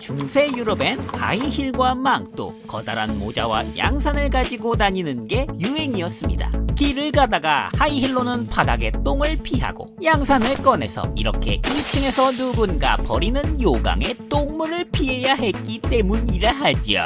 중세 유럽엔 하이힐과 망토, 커다란 모자와 양산을 가지고 다니는 게 유행이었습니다. 길을 가다가 하이힐로는 바닥에 똥을 피하고 양산을 꺼내서 이렇게 2층에서 누군가 버리는 요강에 똥물을 피해야 했기 때문이라 하죠.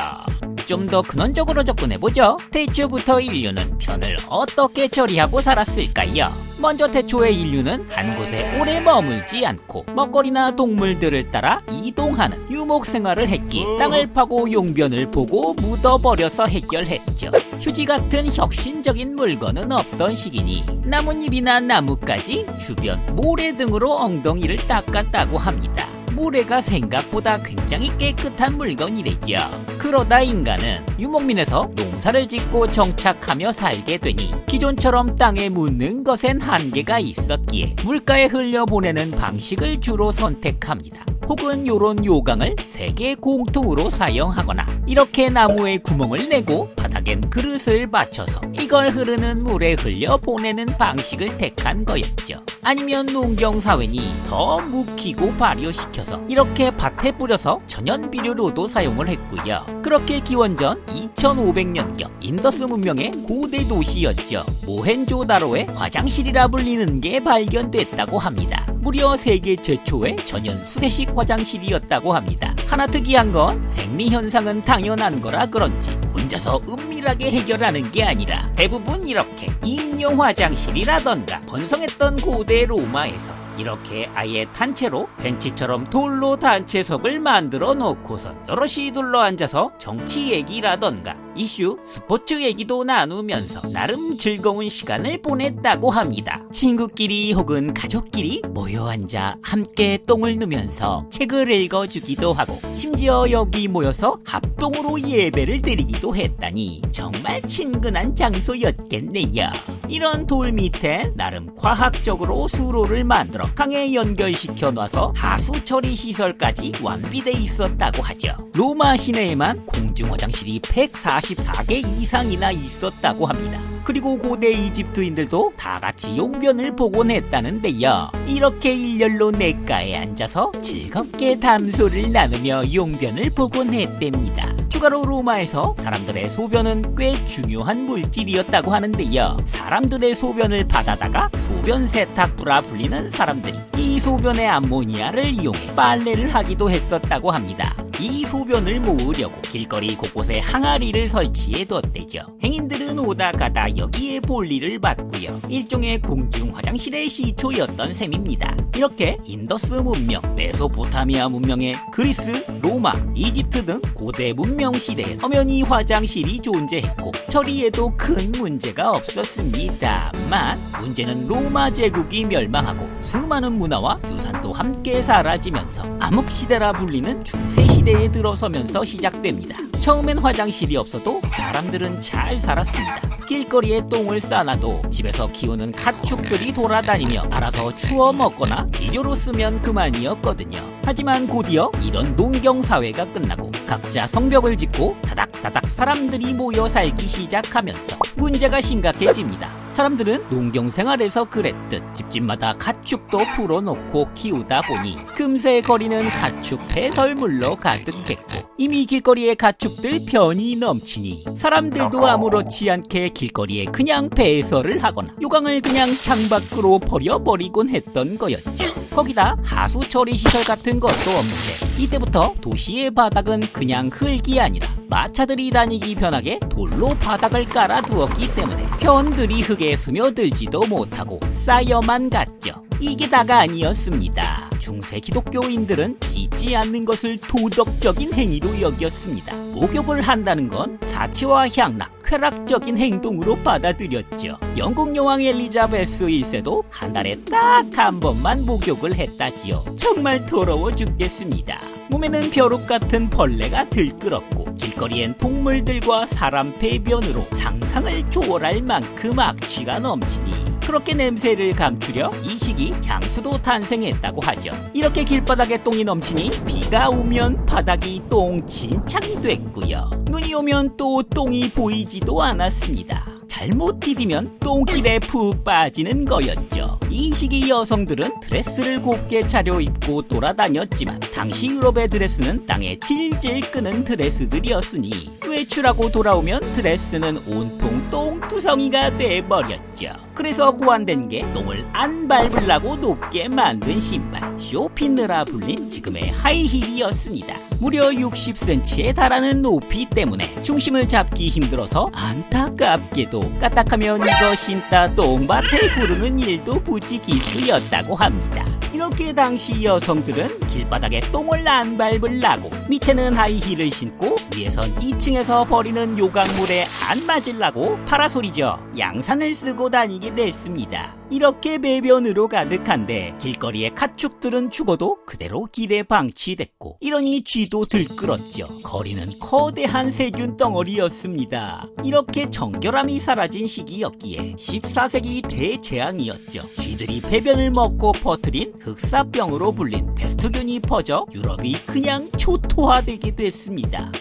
좀 더 근원적으로 접근해보죠. 태초부터 인류는 편을 어떻게 처리하고 살았을까요? 먼저 태초의 인류는 한 곳에 오래 머물지 않고 먹거리나 동물들을 따라 이동하는 유목생활을 했기에 땅을 파고 용변을 보고 묻어버려서 해결했죠. 휴지 같은 혁신적인 물건은 없던 시기니 나뭇잎이나 나뭇가지, 주변 모래 등으로 엉덩이를 닦았다고 합니다. 모래가 생각보다 굉장히 깨끗한 물건이랬죠. 그러다 인간은 유목민에서 농사를 짓고 정착하며 살게 되니 기존처럼 땅에 묻는 것엔 한계가 있었기에 물가에 흘려보내는 방식을 주로 선택합니다. 혹은 요런 요강을 세계 공통으로 사용하거나 이렇게 나무에 구멍을 내고 바닥엔 그릇을 받쳐서 이걸 흐르는 물에 흘려보내는 방식을 택한 거였죠. 아니면 농경사회니 더 묵히고 발효시켜서 이렇게 밭에 뿌려서 천연비료로도 사용을 했고요. 그렇게 기원전 2500년경 인더스 문명의 고대 도시였죠. 모헨조다로의 화장실이라 불리는 게 발견됐다고 합니다. 무려 세계 최초의 전연 수세식 화장실이었다고 합니다. 하나 특이한 건 생리현상은 당연한 거라 그런지 혼자서 은밀하게 해결하는 게 아니라 대부분 이렇게 인용 화장실이라던가 번성했던 고대 로마에서 이렇게 아예 단체로 벤치처럼 돌로 단체석을 만들어 놓고서 여럿이 둘러앉아서 정치 얘기라던가 이슈, 스포츠 얘기도 나누면서 나름 즐거운 시간을 보냈다고 합니다. 친구끼리 혹은 가족끼리 모여 앉아 함께 똥을 누면서 책을 읽어주기도 하고 심지어 여기 모여서 합동으로 예배를 드리기도 했다니 정말 친근한 장소였겠네요. 이런 돌 밑에 나름 과학적으로 수로를 만들어 강에 연결시켜 놔서 하수 처리 시설까지 완비돼 있었다고 하죠. 로마 시내에만 공중 화장실이 144개 이상이나 있었다고 합니다. 그리고 고대 이집트인들도 다 같이 용변을 복원했다는데요. 이렇게 일렬로 냇가에 앉아서 즐겁게 담소를 나누며 용변을 복원했답니다. 추가로 로마에서 사람들의 소변은 꽤 중요한 물질이었다고 하는데요. 사람들의 소변을 받아다가 소변 세탁부라 불리는 사람들이 이 소변의 암모니아를 이용해 빨래를 하기도 했었다고 합니다. 이 소변을 모으려고 길거리 곳곳에 항아리를 설치해 뒀대죠. 행인들은 오다 가다 여기에 볼일을 받고요. 일종의 공중 화장실의 시초였던 셈입니다. 이렇게 인더스 문명, 메소포타미아 문명의 그리스, 로마, 이집트 등 고대 문명 시대에 엄연히 화장실이 존재했고 처리에도 큰 문제가 없었습니다만 문제는 로마 제국이 멸망하고 수많은 문화와 유산도 함께 사라지면서 암흑시대라 불리는 중세시대에 들어서면서 시작됩니다. 처음엔 화장실이 없어도 사람들은 잘 살았습니다. 길거리에 똥을 싸놔도 집에서 키우는 가축들이 돌아다니며 알아서 추워 먹거나 비료로 쓰면 그만이었거든요. 하지만 곧이어 이런 농경사회가 끝나고 각자 성벽을 짓고 다닥다닥 사람들이 모여 살기 시작하면서 문제가 심각해집니다. 사람들은 농경생활에서 그랬듯 집집마다 가축도 풀어놓고 키우다 보니 금세 거리는 가축 배설물로 가득했고 이미 길거리에 가축들 변이 넘치니 사람들도 아무렇지 않게 길거리에 그냥 배설을 하거나 요강을 그냥 창밖으로 버려버리곤 했던 거였죠. 거기다 하수 처리 시설 같은 것도 없는데 이때부터 도시의 바닥은 그냥 흙이 아니라 마차들이 다니기 편하게 돌로 바닥을 깔아두었기 때문에 편들이 흙에 스며들지도 못하고 쌓여만 갔죠. 이게 다가 아니었습니다. 중세 기독교인들은 씻지 않는 것을 도덕적인 행위로 여겼습니다. 목욕을 한다는 건 사치와 향락, 쾌락적인 행동으로 받아들였죠. 영국 여왕 엘리자베스 1세도 한 달에 딱 한 번만 목욕을 했다지요. 정말 더러워 죽겠습니다. 몸에는 벼룩 같은 벌레가 들끓었고 길거리엔 동물들과 사람 배변으로 상상을 초월할 만큼 악취가 넘치니 그렇게 냄새를 감추려 이 시기 향수도 탄생했다고 하죠. 이렇게 길바닥에 똥이 넘치니 비가 오면 바닥이 똥진창이 됐고요. 눈이 오면 또 똥이 보이지도 않았습니다. 잘못 디디면 똥길에 푹 빠지는 거였죠. 이 시기 여성들은 드레스를 곱게 차려입고 돌아다녔지만 당시 유럽의 드레스는 땅에 질질 끄는 드레스들이었으니 외출하고 돌아오면 드레스는 온통 똥투성이가 돼버렸죠. 그래서 고안된 게 똥을 안 밟으려고 높게 만든 신발 쇼핀느라 불린 지금의 하이힐이었습니다. 무려 60cm에 달하는 높이 때문에 중심을 잡기 힘들어서 안타깝게도 까딱하면 이거 신다 똥밭에 구르는 일도 부지기수였다고 합니다. 이렇게 당시 여성들은 길바닥에 똥을 안 밟으려고 밑에는 하이힐을 신고 위에선 2층에서 버리는 요강물에 안 맞으려고 파라솔이죠. 양산을 쓰고 다니게 됐습니다. 이렇게 배변으로 가득한데 길거리의 가축들은 죽어도 그대로 길에 방치됐고 이러니 쥐도 들끓었죠. 거리는 거대한 세균 덩어리였습니다. 이렇게 정결함이 사라진 시기였기에 14세기 대재앙이었죠. 쥐들이 배변을 먹고 퍼뜨린 흑사병으로 불린 페스트균이 퍼져 유럽이 그냥 초토화되게 됐습니다.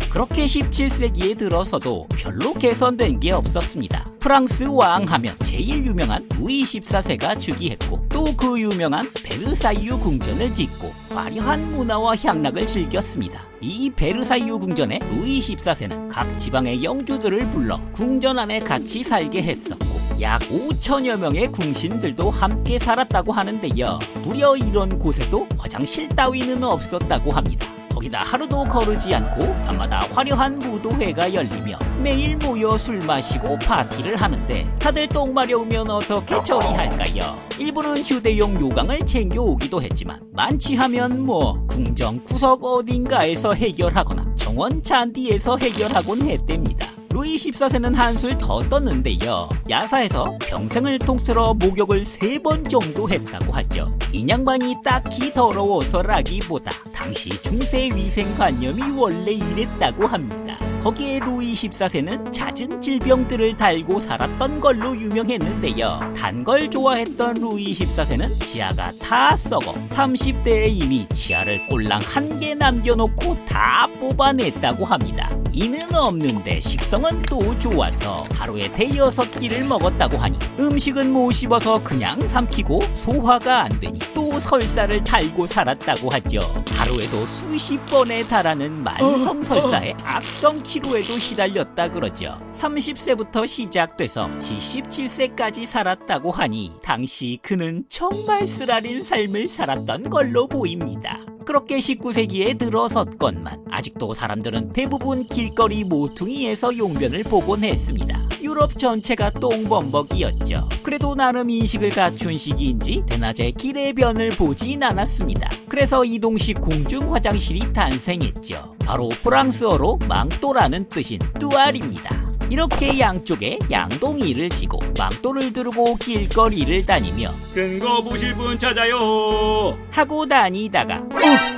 그렇게 17세기에 들어서도 별로 개선된 게 없었습니다. 프랑스 왕 하면 제일 유명한 루이 14세가 즉위했고 또 그 유명한 베르사유 궁전을 짓고 화려한 문화와 향락을 즐겼습니다. 이 베르사유 궁전에 루이 14세는 각 지방의 영주들을 불러 궁전 안에 같이 살게 했었고 약 5천여 명의 궁신들도 함께 살았다고 하는데요. 무려 이런 곳에도 화장실 따위는 없었다고 합니다. 거기다 하루도 거르지 않고 밤마다 화려한 무도회가 열리며 매일 모여 술 마시고 파티를 하는데 다들 똥 마려우면 어떻게 처리할까요? 일부는 휴대용 요강을 챙겨오기도 했지만 만취하면 뭐 궁정 구석 어딘가에서 해결하거나 정원 잔디에서 해결하곤 했답니다. 루이 14세는 한술 더 떴는데요. 야사에서 평생을 통틀어 목욕을 3번 정도 했다고 하죠. 이 양반이 딱히 더러워서라기보다 당시 중세 위생관념이 원래 이랬다고 합니다. 거기에 루이 14세는 잦은 질병들을 달고 살았던 걸로 유명했는데요. 단 걸 좋아했던 루이 14세는 치아가 다 썩어 30대에 이미 치아를 꼴랑 1개 남겨놓고 다 뽑아냈다고 합니다. 이는 없는데 식성은 또 좋아서 하루에 5-6끼를 먹었다고 하니 음식은 못 씹어서 그냥 삼키고 소화가 안 되니 또 설사를 달고 살았다고 하죠. 하루에도 수십 번에 달하는 만성설사에 악성 치료에도 시달렸다 그러죠. 30세부터 시작돼서 77세까지 살았다고 하니 당시 그는 정말 쓰라린 삶을 살았던 걸로 보입니다. 그렇게 19세기에 들어섰건만 아직도 사람들은 대부분 길거리 모퉁이에서 용변을 보곤 했습니다. 유럽 전체가 똥범벅이었죠. 그래도 나름 인식을 갖춘 시기인지 대낮에 길의 변을 보진 않았습니다. 그래서 이동식 공중 화장실이 탄생했죠. 바로 프랑스어로 망토라는 뜻인 뚜알입니다. 이렇게 양쪽에 양동이를 지고 망토를 두르고 길거리를 다니며 큰 거 보실 분 찾아요 하고 다니다가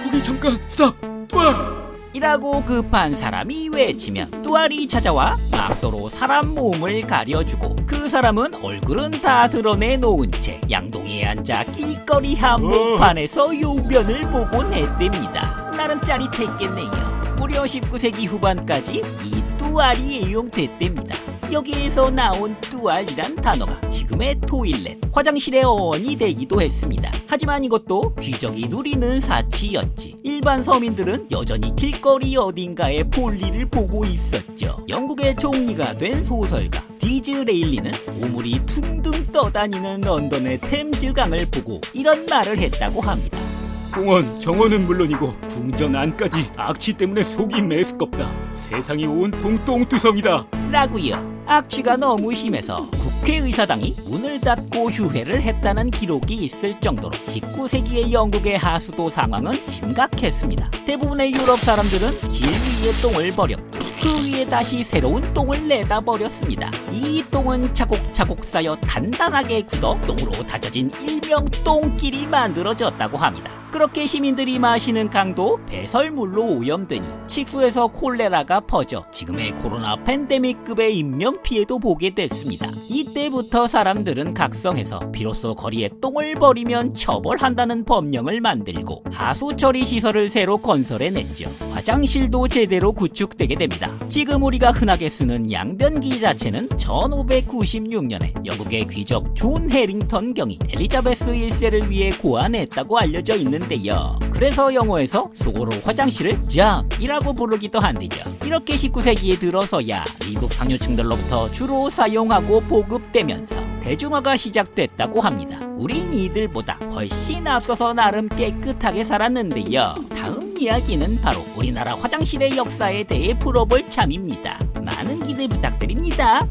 거기 잠깐 스탑 뚜알 이라고 급한 사람이 외치면 뚜알이 찾아와 망토로 사람 몸을 가려주고 그 사람은 얼굴은 다 드러내놓은 채 양동이에 앉아 길거리 한복판에서 요변을 보곤 했답니다. 나름 짜릿했겠네요. 무려 19세기 후반까지 이 뚜알이 애용됐답니다. 여기에서 나온 뚜알이란 단어가 지금의 토일렛, 화장실의 어원이 되기도 했습니다. 하지만 이것도 귀족이 누리는 사치였지 일반 서민들은 여전히 길거리 어딘가에 볼일을 보고 있었죠. 영국의 총리가 된 소설가 디즈레일리는 오물이 퉁퉁 떠다니는 런던의 템즈강을 보고 이런 말을 했다고 합니다. 공원, 정원은 물론이고 궁전 안까지 악취 때문에 속이 메스껍다. 세상이 온통 똥투성이다. 라고요. 악취가 너무 심해서 국회의사당이 문을 닫고 휴회를 했다는 기록이 있을 정도로 19세기의 영국의 하수도 상황은 심각했습니다. 대부분의 유럽 사람들은 길 위에 똥을 버렸고 그 위에 다시 새로운 똥을 내다 버렸습니다. 이 똥은 차곡차곡 쌓여 단단하게 굳어 똥으로 다져진 일명 똥길이 만들어졌다고 합니다. 그렇게 시민들이 마시는 강도 배설물로 오염되니 식수에서 콜레라가 퍼져 지금의 코로나 팬데믹급의 인명피해도 보게 됐습니다. 이때부터 사람들은 각성해서 비로소 거리에 똥을 버리면 처벌한다는 법령을 만들고 하수처리 시설을 새로 건설해냈죠. 화장실도 제대로 구축되게 됩니다. 있습니다. 지금 우리가 흔하게 쓰는 양변기 자체는 1596년에 영국의 귀족 존 해링턴 경이 엘리자베스 1세를 위해 고안했다고 알려져 있는데요. 그래서 영어에서 속어로 화장실을 존이라고 부르기도 한대죠. 이렇게 19세기에 들어서야 미국 상류층들로부터 주로 사용하고 보급되면서 대중화가 시작됐다고 합니다. 우린 이들보다 훨씬 앞서서 나름 깨끗하게 살았는데요. 다음 이야기는 바로 우리나라 화장실의 역사에 대해 풀어볼 참입니다. 많은 기대 부탁드립니다.